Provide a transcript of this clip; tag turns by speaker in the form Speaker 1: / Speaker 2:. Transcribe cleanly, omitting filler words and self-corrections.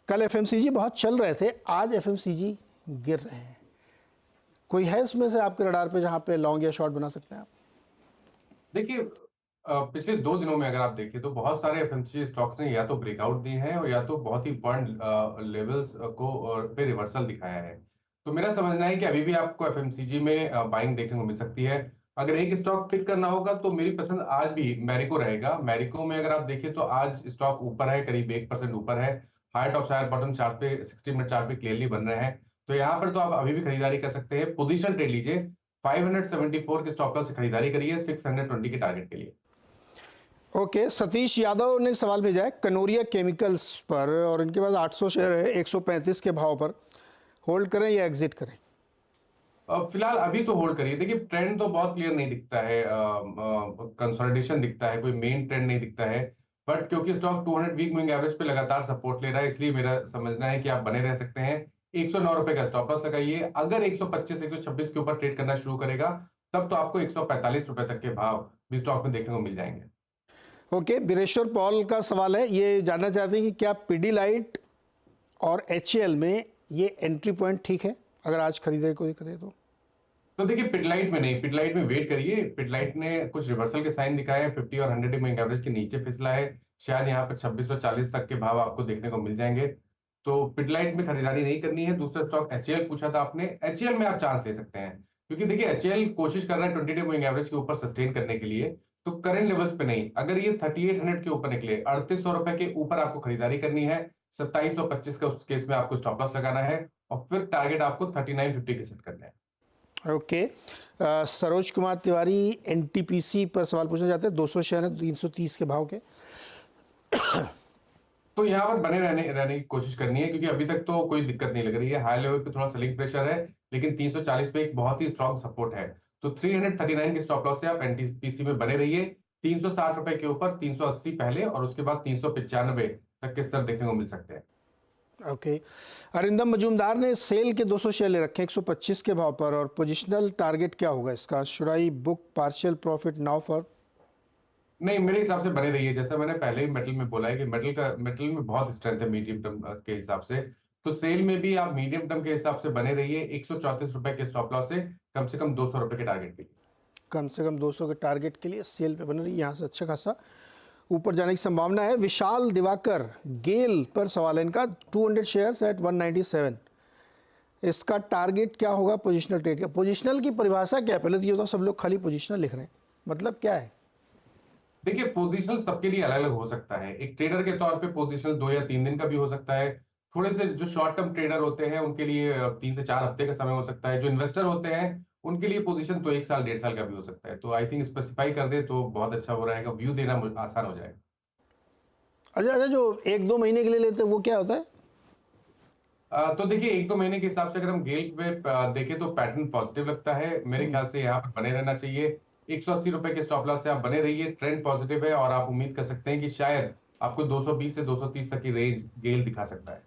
Speaker 1: कल एफएमसीजी बहुत चल रहे थे, आज एफएमसीजी गिर रहे हैं। कोई है इसमें से आपके रडार पे जहां पे लॉन्ग या शॉर्ट बना सकते हैं आप?
Speaker 2: देखिए, पिछले 2 दिनों में अगर आप देखें तो बहुत सारे एफएमसीजी स्टॉक्स ने या तो ब्रेकआउट दिए हैं और या तो बहुत ही बर्न लेवल्स को और पे रिवर्सल दिखाया है। तो मेरा समझना है कि अभी भी आपको एफएमसीजी में बाइंग देखने को मिल सकती है। अगर एक स्टॉक पिक करना होगा तो मेरी पसंद आज भी मैरिको रहेगा। मैरिको में अगर आप देखें तो आज स्टॉक ऊपर है, करीब 1% ऊपर है। हाई टॉप शायर बॉटम चार्ट पे 60 मिनट चार्ट पे क्लियरली बन रहे हैं। तो यहाँ पर तो आप अभी भी खरीदारी कर सकते हैं, पोजीशन ट्रेड लीजिए। 574 के स्टॉप लॉस से खरीदारी करिए 620 के टारगेट के लिए।
Speaker 1: ओके, सतीश यादव ने सवाल भेजा है कनोरिया केमिकल्स पर, और इनके पास 800 शेयर है 135 के भाव पर। होल्ड करें या एग्जिट करें?
Speaker 2: फिलहाल अभी तो होल्ड करिए। देखिए, ट्रेंड तो बहुत क्लियर नहीं दिखता है, कंसोलिडेशन दिखता है, कोई मेन ट्रेंड नहीं दिखता है। बट क्योंकि स्टॉक 200 वीक मूविंग एवरेज पे लगातार सपोर्ट ले रहा है, इसलिए मेरा समझना है कि आप बने रह सकते हैं। 109 रुपए का स्टॉप लॉस लगाइए। अगर 125 126 के ऊपर ट्रेड करना शुरू करेगा तब तो आपको 145 रुपए तक के भाव भी स्टॉक में देखने को मिल जाएंगे।
Speaker 1: ओके, बिरेश्वर पॉल का सवाल है, ये जानना चाहते हैं कि क्या पिडीलाइट और एचएएल में ये एंट्री पॉइंट ठीक है अगर आज खरीदे कोई करे
Speaker 2: तो देखिए, पिडलाइट में नहीं, पिडलाइट में वेट करिए। पिडलाइट ने कुछ रिवर्सल के साइन दिखाए हैं, 50 और 100 मूविंग एवरेज के नीचे फिसला है। शायद यहाँ पर 2640 तक के भाव आपको देखने को मिल जाएंगे। तो पिडलाइट में खरीदारी नहीं करनी है। दूसरा स्टॉक एचएएल पूछा था आपने, एचएएल में आप चांस ले सकते हैं, क्योंकि देखिए एचएएल कोशिश कर रहा है 20 डे मूविंग एवरेज के ऊपर सस्टेन करने के लिए। तो करंट लेवल्स पे नहीं, अगर ये 3800 के ऊपर निकले, 3800 रुपए के ऊपर आपको खरीदारी करनी है। 2725 का उस केस में आपको स्टॉप लॉस लगाना है और फिर टारगेट आपको 3950 के सेट करना है।
Speaker 1: ओके, सरोज कुमार तिवारी एनटीपीसी पर सवाल पूछना चाहते हैं, 200 शेयर है 330 के भाव के।
Speaker 2: तो यहाँ पर बने रहने रहने की कोशिश करनी है, क्योंकि अभी तक तो कोई दिक्कत नहीं लग रही है। हाई लेवल पे थोड़ा सेलिंग प्रेशर है, लेकिन 340 पे एक बहुत ही स्ट्रॉन्ग सपोर्ट है। तो 339 के स्टॉप लॉस से आप एनटीपीसी में बने रहिए। 360 रुपए के ऊपर 380 पहले और उसके बाद 395 तक के स्तर देखने को मिल सकते हैं।
Speaker 1: ओके, अरिंदम मजूमदार ने सेल के 200 शेयर ले रखे 125 के भाव पर, और पोजिशनल टारगेट क्या होगा इसका? Should I book partial profit now for?
Speaker 2: नहीं, मेरे हिसाब से बने रहिए। जैसा मैंने पहले ही मेटल में बोला है कि मेटल में बहुत स्ट्रेंथ है मीडियम टर्म के हिसाब से। तो सेल में भी आप मीडियम टर्म के हिसाब से बने रहिए। 134 रुपए के स्टॉप लॉस से कम 200 रुपए के टारगेट के लिए।
Speaker 1: कम से कम 200 के टारगेट के लिए सेल पे बने रही, यहाँ से अच्छा खासा ऊपर जाने की संभावना है। विशाल दिवाकर गेल पर सवाल है इनका, 200 शेयर्स एट 197, इसका टारगेट क्या होगा पोजिशनल ट्रेड का? पोजिशनल की परिभाषा क्या है पहले तो ये तो, सब लोग खाली पोजिशनल लिख रहे हैं, मतलब क्या है?
Speaker 2: देखिए, पोजीशनल सबके लिए अलग अलग हो सकता है। एक ट्रेडर के तौर पे पोजीशनल 2 या 3 दिन का भी हो सकता है। थोड़े से जो शॉर्ट टर्म ट्रेडर होते हैं उनके लिए 3 से 4 हफ्ते का समय हो सकता है। जो इन्वेस्टर होते हैं उनके लिए पोजीशन तो 1 साल 1.5 साल का भी हो सकता है। तो आई थिंक स्पेसिफाई कर दे तो बहुत अच्छा हो रहेगा, व्यू देना आसान हो जाएगा।
Speaker 1: अच्छा अच्छा, जो 1-2 महीने के लिए लेते हैं वो क्या होता है?
Speaker 2: तो देखिए, 1-2 महीने के हिसाब से अगर हम गेल पे देखें तो पैटर्न पॉजिटिव लगता है। मेरे ख्याल से यहाँ पर बने रहना चाहिए। 180 रुपए के स्टॉप लॉस से आप बने रहिए। ट्रेंड पॉजिटिव है और आप उम्मीद कर सकते हैं कि शायद आपको 220 से 230 तक की रेंज गेल दिखा सकता है।